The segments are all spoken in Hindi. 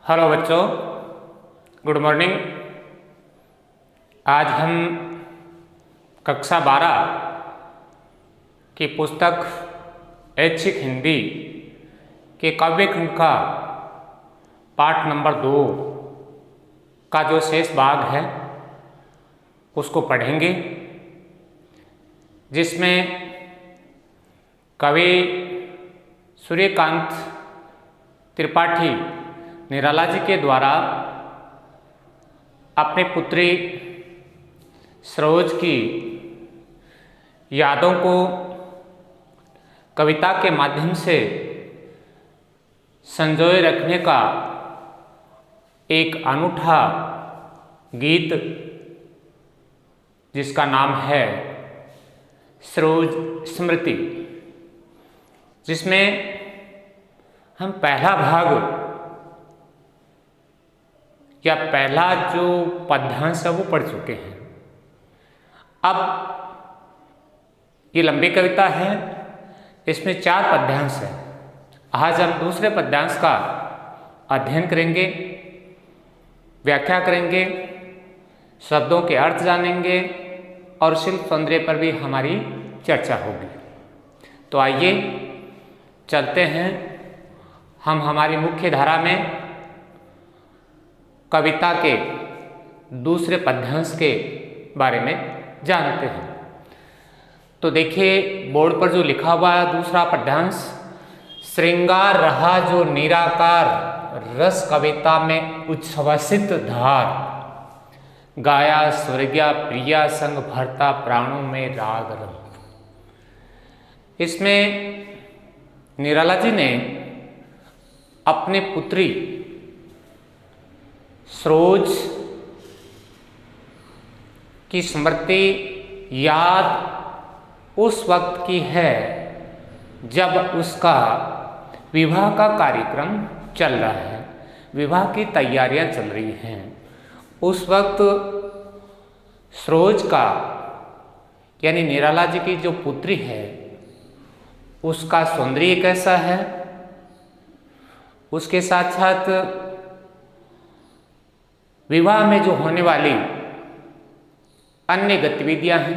हेलो बच्चों, गुड मॉर्निंग। आज हम कक्षा 12 की पुस्तक ऐच्छिक हिंदी के काव्य खंड का पाठ नंबर 2 का जो शेष भाग है उसको पढ़ेंगे, जिसमें कवि सूर्यकांत त्रिपाठी निराला जी के द्वारा अपनी पुत्री सरोज की यादों को कविता के माध्यम से संजोए रखने का एक अनूठा गीत, जिसका नाम है सरोज स्मृति, जिसमें हम पहला भाग या पहला जो पद्यांश है वो पढ़ चुके हैं। अब ये लंबी कविता है, इसमें 4 पद्यांश है। आज हम दूसरे पद्यांश का अध्ययन करेंगे, व्याख्या करेंगे, शब्दों के अर्थ जानेंगे और शिल्प सौंदर्य पर भी हमारी चर्चा होगी। तो आइए चलते हैं, हम हमारी मुख्य धारा में कविता के दूसरे पद्यांश के बारे में जानते हैं। तो देखिए बोर्ड पर जो लिखा हुआ है दूसरा पद्यांश, श्रृंगार रहा जो निराकार, रस कविता में उच्छ्वसित धार, गाया स्वर्गीय प्रिया संग भरता प्राणों में राग रंग। इसमें निराला जी ने अपने पुत्री सरोज की स्मृति याद उस वक्त की है जब उसका विवाह का कार्यक्रम चल रहा है, विवाह की तैयारियां चल रही हैं। उस वक्त सरोज का यानी निराला जी की जो पुत्री है उसका सौंदर्य कैसा है, उसके साथ साथ विवाह में जो होने वाली अन्य गतिविधियां हैं,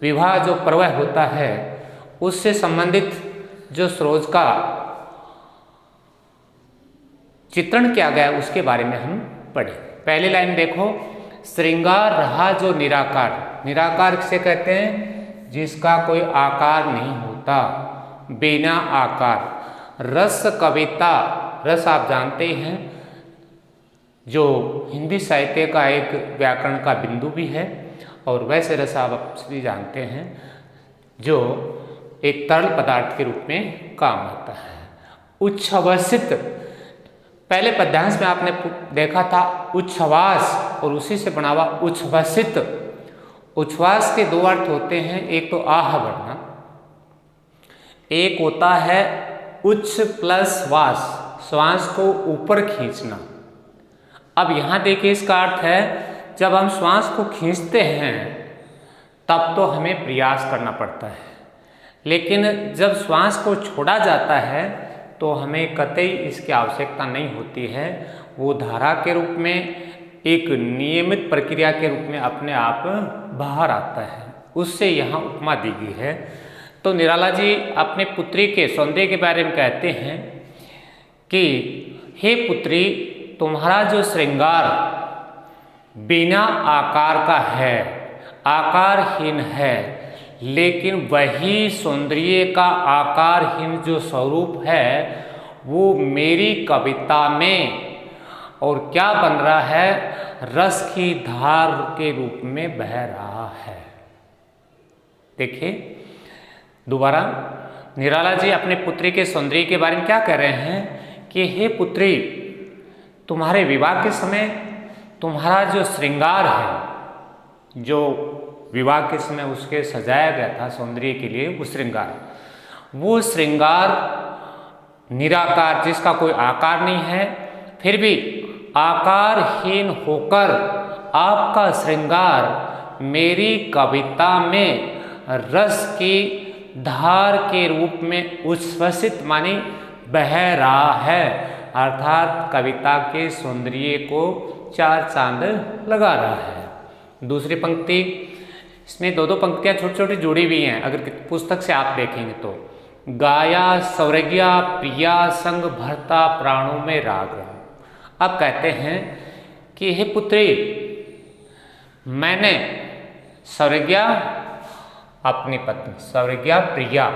विवाह जो पर्व होता है उससे संबंधित जो सरोज का चित्रण किया गया उसके बारे में हम पढ़े। पहली लाइन देखो, श्रृंगार रहा जो निराकार। निराकार किसे कहते हैं? जिसका कोई आकार नहीं होता, बिना आकार। रस कविता, रस आप जानते हैं जो हिंदी साहित्य का एक व्याकरण का बिंदु भी है, और वैसे रस आप भी जानते हैं जो एक तरल पदार्थ के रूप में काम आता है। उच्छ्वसित, पहले पद्यांश में आपने देखा था उच्छ्वास, और उसी से बना हुआ उच्छ्वसित। उच्छ्वास के 2 अर्थ होते हैं, एक तो आह भरना, एक होता है उच्च प्लस वास, श्वास को ऊपर खींचना। अब यहाँ देखिए इसका अर्थ है जब हम श्वास को खींचते हैं तब तो हमें प्रयास करना पड़ता है, लेकिन जब श्वास को छोड़ा जाता है तो हमें कतई इसकी आवश्यकता नहीं होती है। वो धारा के रूप में, एक नियमित प्रक्रिया के रूप में अपने आप बाहर आता है, उससे यहाँ उपमा दी गई है। तो निराला जी अपने पुत्री के सौंदर्य के बारे में कहते हैं कि हे पुत्री, तुम्हारा जो श्रृंगार बिना आकार का है, आकारहीन है, लेकिन वही सौंदर्य का आकारहीन जो स्वरूप है वो मेरी कविता में और क्या बन रहा है, रस की धार के रूप में बह रहा है। देखिए दोबारा निराला जी अपने पुत्री के सौंदर्य के बारे में क्या कह रहे हैं कि हे पुत्री, तुम्हारे विवाह के समय तुम्हारा जो श्रृंगार है, जो विवाह के समय उसके सजाया गया था सौंदर्य के लिए, वो श्रृंगार निराकार, जिसका कोई आकार नहीं है, फिर भी आकारहीन होकर आपका श्रृंगार मेरी कविता में रस की धार के रूप में उच्छ्वसित मानी बह रहा है, अर्थात कविता के सौंदर्य को चार चांद लगा रहा है। दूसरी पंक्ति, इसमें दो दो पंक्तियां छोटी छोटी जुड़ी हुई हैं, अगर पुस्तक से आप देखेंगे तो। गाया सौरज्ञा प्रिया संग भरता प्राणों में राग। अब कहते हैं कि हे पुत्री, मैंने सौरज्ञा अपनी पत्नी सौरज्ञा प्रिया,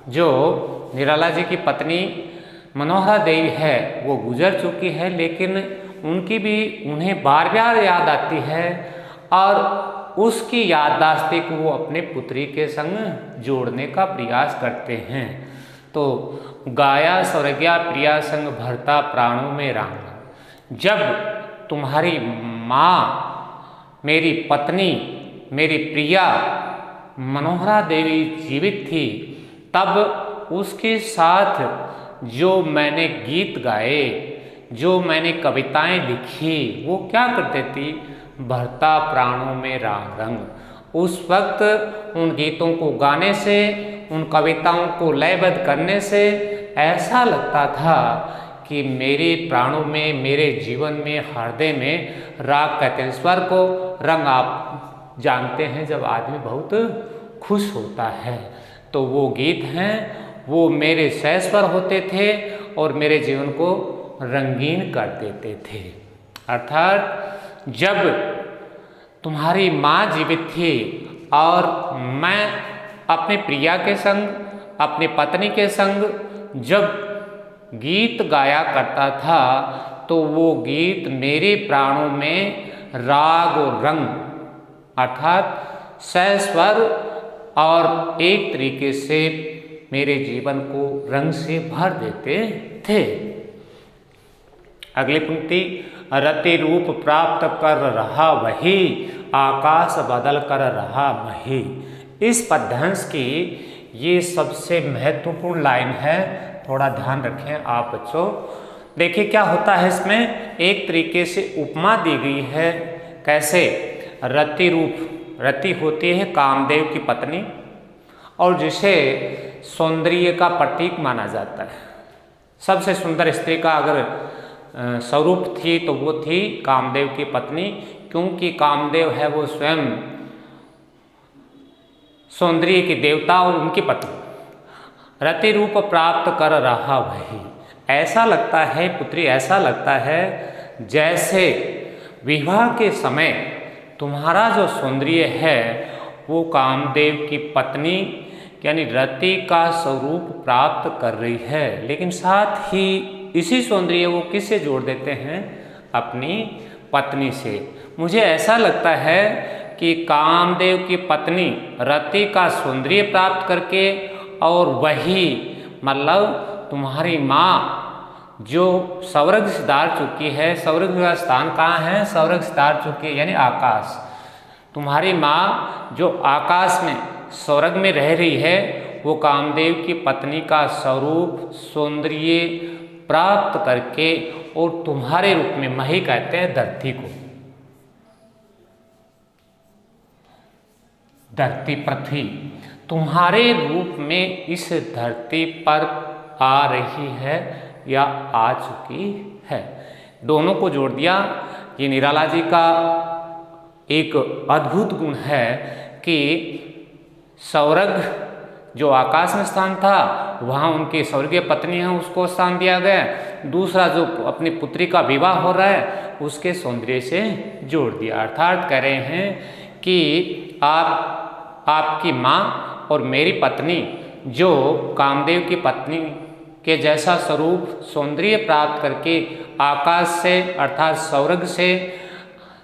जो निराला जी की पत्नी मनोहरा देवी है, वो गुजर चुकी है, लेकिन उनकी भी उन्हें बार बार याद आती है और उसकी याददाश्त को वो अपने पुत्री के संग जोड़ने का प्रयास करते हैं। तो गाया सौरज्ञा प्रिया संग भरता प्राणों में राम। जब तुम्हारी माँ, मेरी पत्नी, मेरी प्रिया मनोहरा देवी जीवित थी, तब उसके साथ जो मैंने गीत गाए, जो मैंने कविताएं लिखी, वो क्या करते थी? भरता प्राणों में राग रंग। उस वक्त उन गीतों को गाने से, उन कविताओं को लयबद्ध करने से ऐसा लगता था कि मेरे प्राणों में, मेरे जीवन में, हृदय में राग कहते हैं स्वर को। रंग आप जानते हैं जब आदमी बहुत खुश होता है, तो वो गीत हैं, वो मेरे सहस्वर होते थे और मेरे जीवन को रंगीन कर देते थे। अर्थात जब तुम्हारी माँ जीवित थी और मैं अपनी प्रिया के संग, अपनी पत्नी के संग जब गीत गाया करता था, तो वो गीत मेरे प्राणों में राग और रंग अर्थात सहस्वर और एक तरीके से मेरे जीवन को रंग से भर देते थे। अगली पंक्ति, रति रूप प्राप्त कर रहा वही, आकाश बदल कर रहा मही। इस पद्यांश की ये सबसे महत्वपूर्ण लाइन है, थोड़ा ध्यान रखें आप बच्चों। देखिए क्या होता है इसमें, एक तरीके से उपमा दी गई है। कैसे? रति रूप, रति होती है कामदेव की पत्नी और जिसे सौंदर्य का प्रतीक माना जाता है। सबसे सुंदर स्त्री का अगर स्वरूप थी तो वो थी कामदेव की पत्नी, क्योंकि कामदेव है वो स्वयं सौंदर्य की देवता और उनकी पत्नी। रति रूप प्राप्त कर रहा वही, ऐसा लगता है पुत्री, ऐसा लगता है जैसे विवाह के समय तुम्हारा जो सौंदर्य है वो कामदेव की पत्नी यानी रति का स्वरूप प्राप्त कर रही है। लेकिन साथ ही इसी सौंदर्य वो किससे जोड़ देते हैं? अपनी पत्नी से। मुझे ऐसा लगता है कि कामदेव की पत्नी रति का सौंदर्य प्राप्त करके और वही मतलब तुम्हारी माँ जो स्वर्ग से धार चुकी है, स्वर्ग का स्थान कहाँ है? स्वर्ग से धार चुकी है यानी आकाश। तुम्हारी माँ जो आकाश में स्वर्ग में रह रही है वो कामदेव की पत्नी का स्वरूप सौंदर्य प्राप्त करके और तुम्हारे रूप में, मही कहते हैं धरती को, धरती पृथ्वी तुम्हारे रूप में इस धरती पर आ रही है या आ चुकी है। दोनों को जोड़ दिया। ये निराला जी का एक अद्भुत गुण है कि स्वर्ग जो आकाश में स्थान था वहाँ उनकी स्वर्गीय पत्नी है उसको स्थान दिया गया। दूसरा जो अपनी पुत्री का विवाह हो रहा है उसके सौंदर्य से जोड़ दिया। अर्थात कह रहे हैं कि आपकी माँ और मेरी पत्नी जो कामदेव की पत्नी के जैसा स्वरूप सौंदर्य प्राप्त करके आकाश से अर्थात स्वर्ग से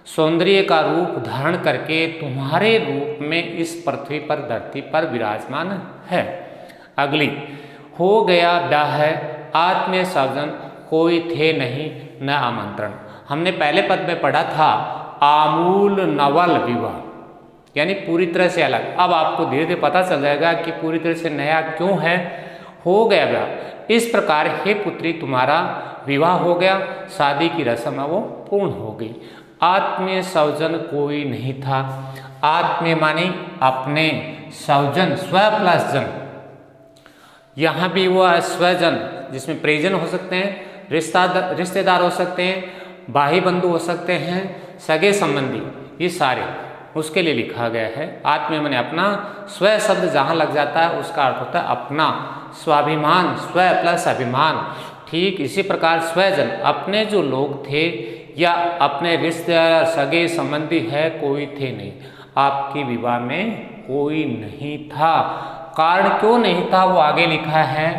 सौंदर्य का रूप धारण करके तुम्हारे रूप में इस पृथ्वी पर, धरती पर विराजमान है। अगली, हो गया ब्याह है आत्मीय सज्जन कोई थे नहीं न आमंत्रण। हमने पहले पद में पढ़ा था आमूल नवल विवाह यानी पूरी तरह से अलग। अब आपको धीरे धीरे पता चल जाएगा कि पूरी तरह से नया क्यों है। हो गया ब्याह, इस प्रकार हे पुत्री तुम्हारा विवाह हो गया, शादी की रस्म है वो पूर्ण हो गई। आत्मीय स्वजन कोई नहीं था। आत्मीय मानी अपने, स्वजन स्व प्लस जन, यहाँ भी वो स्वजन जिसमें प्रियजन हो सकते हैं, रिश्तेदार हो सकते हैं, भाई बंधु हो सकते हैं, सगे संबंधी, ये सारे उसके लिए लिखा गया है। आत्मीय माने अपना, स्व शब्द जहाँ लग जाता है उसका अर्थ होता है अपना, स्वाभिमान, स्व प्लस अभिमान। ठीक इसी प्रकार स्वजन, अपने जो लोग थे या अपने रिश्तेदार सगे संबंधी है कोई थे नहीं, आपके विवाह में कोई नहीं था। कारण क्यों नहीं था वो आगे लिखा है,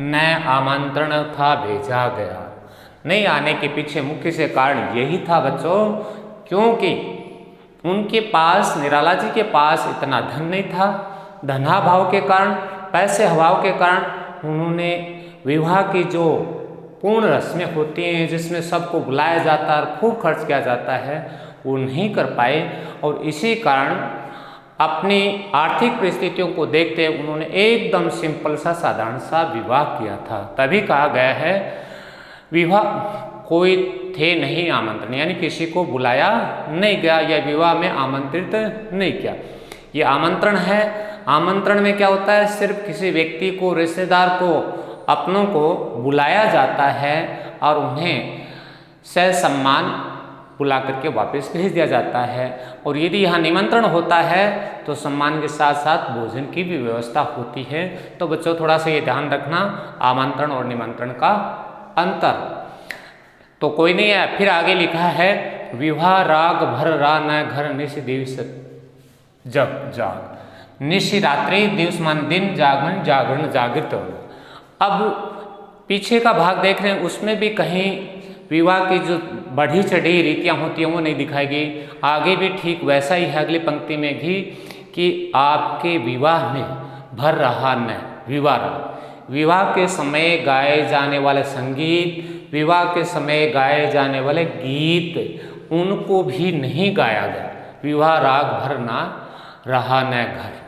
न आमंत्रण था भेजा गया। नहीं आने के पीछे मुख्य से कारण यही था बच्चों, क्योंकि उनके पास, निराला जी के पास इतना धन नहीं था। धनाभाव के कारण, पैसे अभाव के कारण उन्होंने विवाह की जो पूर्ण रस्में होती हैं जिसमें सबको बुलाया जाता है और खूब खर्च किया जाता है, वो नहीं कर पाए। और इसी कारण अपनी आर्थिक परिस्थितियों को देखते उन्होंने एकदम सिंपल सा साधारण सा विवाह किया था। तभी कहा गया है विवाह कोई थे नहीं आमंत्रण, यानी किसी को बुलाया नहीं गया या विवाह में आमंत्रित नहीं किया। ये आमंत्रण है। आमंत्रण में क्या होता है, सिर्फ किसी व्यक्ति को, रिश्तेदार को, अपनों को बुलाया जाता है और उन्हें ससम्मान बुला करके वापस भेज दिया जाता है। और यदि यहाँ निमंत्रण होता है तो सम्मान के साथ साथ भोजन की भी व्यवस्था होती है। तो बच्चों थोड़ा सा ये ध्यान रखना, आमंत्रण और निमंत्रण का अंतर। तो कोई नहीं है, फिर आगे लिखा है विवाह राग भर रा न घर निश दिवस जग जाग, निश रात्रि दिवस मान दिन जागरण जागरण जागृत। अब पीछे का भाग देख रहे हैं, उसमें भी कहीं विवाह की जो बढ़ी चढ़ी रीतियाँ होती हैं वो नहीं दिखाई गई। आगे भी ठीक वैसा ही है अगली पंक्ति में भी कि आपके विवाह में भर रहा न विवाह। विवाह के समय गाए जाने वाले संगीत, विवाह के समय गाए जाने वाले गीत, उनको भी नहीं गाया गया। विवाह राग भर ना रहा न घर।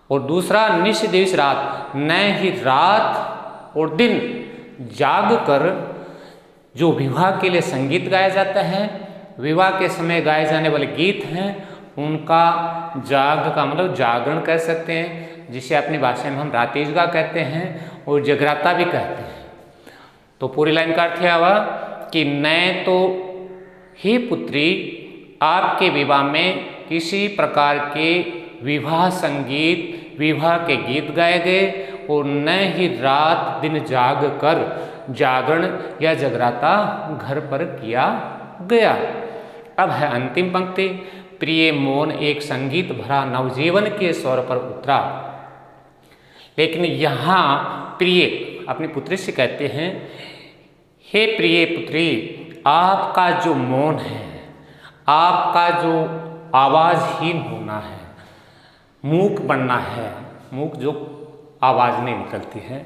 और दूसरा निश दिवस रात, न ही रात और दिन जाग कर जो विवाह के लिए संगीत गाया जाता है, विवाह के समय गाए जाने वाले गीत हैं, उनका जाग का मतलब जागरण कह सकते हैं, जिसे अपनी भाषा में हम रातीजगा कहते हैं और जगराता भी कहते हैं। तो पूरी लाइन का अर्थ हुआ कि न तो ही पुत्री आपके विवाह में किसी प्रकार के विवाह संगीत, विवाह के गीत गाए गए और न ही रात दिन जाग कर जागरण या जगराता घर पर किया गया। अब है अंतिम पंक्ति, प्रिय मौन एक संगीत भरा नवजीवन के स्वर पर उतरा। लेकिन यहाँ प्रिय अपनी पुत्री से कहते हैं, हे प्रिय पुत्री, आपका जो मौन है, आपका जो आवाज़हीन होना है, मूक बनना है, मूक जो आवाज़ नहीं निकलती है,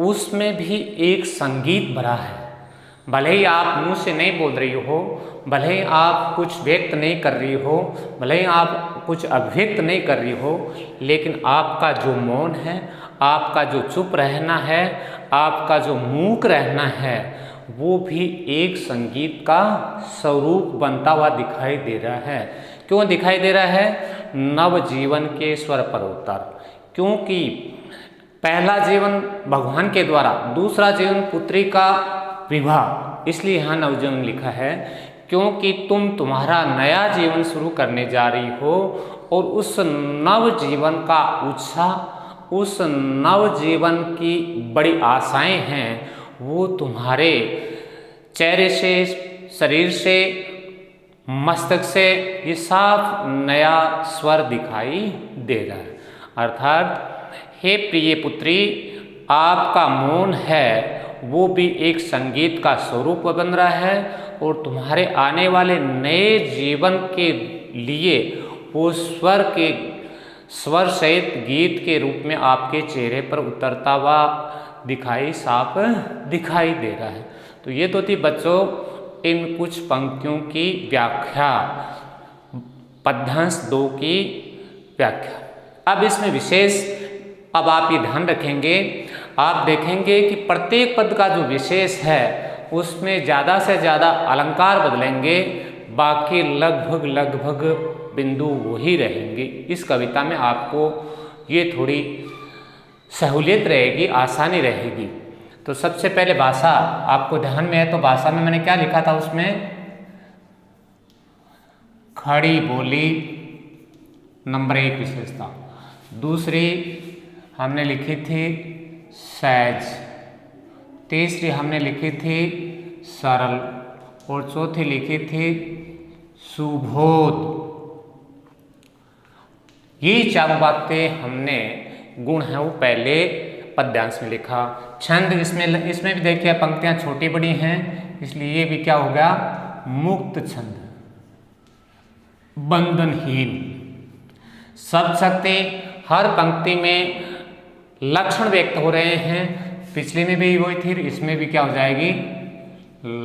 उसमें भी एक संगीत भरा है। भले ही आप मुंह से नहीं बोल रही हो, भले ही आप कुछ व्यक्त नहीं कर रही हो, भले ही आप कुछ अभिव्यक्त नहीं कर रही हो, लेकिन आपका जो मौन है, आपका जो चुप रहना है, आपका जो मूक रहना है, वो भी एक संगीत का स्वरूप बनता हुआ दिखाई दे रहा है। क्यों दिखाई दे रहा है? नव जीवन के स्वर पर उतर। क्योंकि पहला जीवन भगवान के द्वारा, दूसरा जीवन पुत्री का विवाह, इसलिए यहाँ नवजीवन लिखा है, क्योंकि तुम तुम्हारा नया जीवन शुरू करने जा रही हो और उस नव जीवन का उत्साह, उस नव जीवन की बड़ी आशाएं हैं, वो तुम्हारे चेहरे से, शरीर से, मस्तक से ये साफ नया स्वर दिखाई दे रहा है। अर्थात हे प्रिय पुत्री, आपका मौन है वो भी एक संगीत का स्वरूप बन रहा है और तुम्हारे आने वाले नए जीवन के लिए वो स्वर सहित गीत के रूप में आपके चेहरे पर उतरता हुआ साफ दिखाई दे रहा है। तो ये तो थी बच्चों इन कुछ पंक्तियों की व्याख्या, पद्यांश 2 की व्याख्या। अब इसमें विशेष, अब आप ये ध्यान रखेंगे, आप देखेंगे कि प्रत्येक पद का जो विशेष है उसमें ज़्यादा से ज़्यादा अलंकार बदलेंगे, बाकी लगभग बिंदु वही रहेंगे। इस कविता में आपको ये थोड़ी सहूलियत रहेगी, आसानी रहेगी। तो सबसे पहले भाषा आपको ध्यान में है, तो भाषा में मैंने क्या लिखा था, उसमें खड़ी बोली नंबर 1 विशेषता, दूसरी हमने लिखी थी सहज, तीसरी हमने लिखी थी सरल, और चौथी लिखी थी सुबोध। ये चारों बातें हमने गुण है वो पहले पद्यांश में लिखा। छंद इसमें भी देखिए पंक्तियां छोटी बड़ी हैं, इसलिए ये भी क्या हो गया, मुक्त छंद, बंधनहीन। शब्द शक्ति हर पंक्ति में लक्षण व्यक्त हो रहे हैं, पिछले में भी वही थी, इसमें भी क्या हो जाएगी,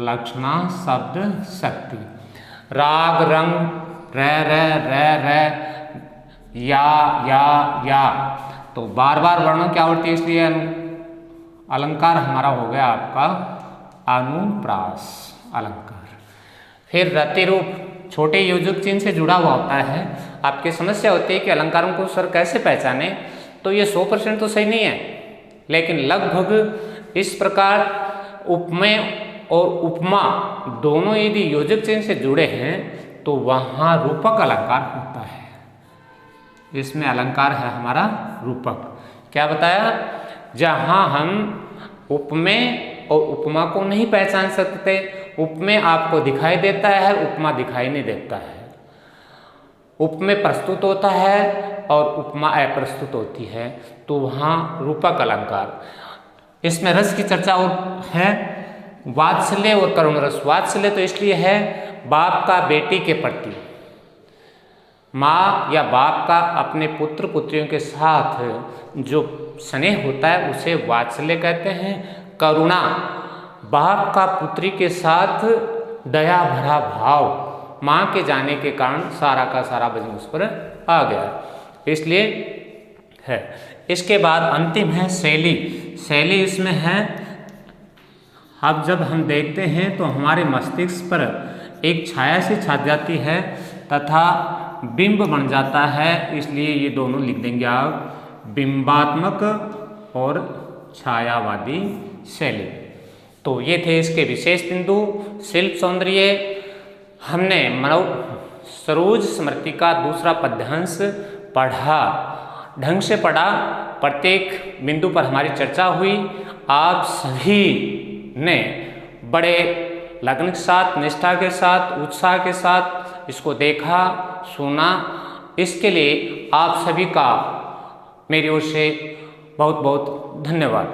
लक्षणा शब्द शक्ति। राग रंग र या, तो बार बार वर्णों की आवृत्ति, इसलिए अलंकार हमारा हो गया आपका अनुप्रास अलंकार। फिर रति रूप छोटे योजक चिन्ह से जुड़ा हुआ होता है। आपकी समस्या होती है कि अलंकारों को सर कैसे पहचाने, तो ये 100% तो सही नहीं है, लेकिन लगभग इस प्रकार उपमेय और उपमा दोनों यदि योजक चिन्ह से जुड़े हैं तो वहाँ रूपक अलंकार होता है। इसमें अलंकार है हमारा रूपक। क्या बताया, जहाँ हम उपमेय और उपमा को नहीं पहचान सकते, उपमेय आपको दिखाई देता है, उपमा दिखाई नहीं देता है, उपमेय प्रस्तुत होता है और उपमा अप्रस्तुत होती है, तो वहाँ रूपक अलंकार। इसमें रस की चर्चा और है, वात्सल्य और करुण रस। वात्सल्य तो इसलिए है बाप का बेटी के प्रति, माँ या बाप का अपने पुत्र पुत्रियों के साथ जो स्नेह होता है उसे वात्सल्य कहते हैं। करुणा बाप का पुत्री के साथ दया भरा भाव, माँ के जाने के कारण सारा का सारा वजन उस पर आ गया, इसलिए है। इसके बाद अंतिम है शैली। शैली इसमें है, अब जब हम देखते हैं तो हमारे मस्तिष्क पर एक छाया सी छा जाती है तथा बिंब बन जाता है, इसलिए ये दोनों लिख देंगे आप, बिंबात्मक और छायावादी शैली। तो ये थे इसके विशेष बिंदु। शिल्प सौंदर्य हमने सरोज स्मृति का दूसरा पद्यांश पढ़ा, ढंग से पढ़ा, प्रत्येक बिंदु पर हमारी चर्चा हुई। आप सभी ने बड़े लगन के साथ, निष्ठा के साथ, उत्साह के साथ इसको देखा, सुना। इसके लिए आप सभी का मेरी ओर से बहुत बहुत धन्यवाद।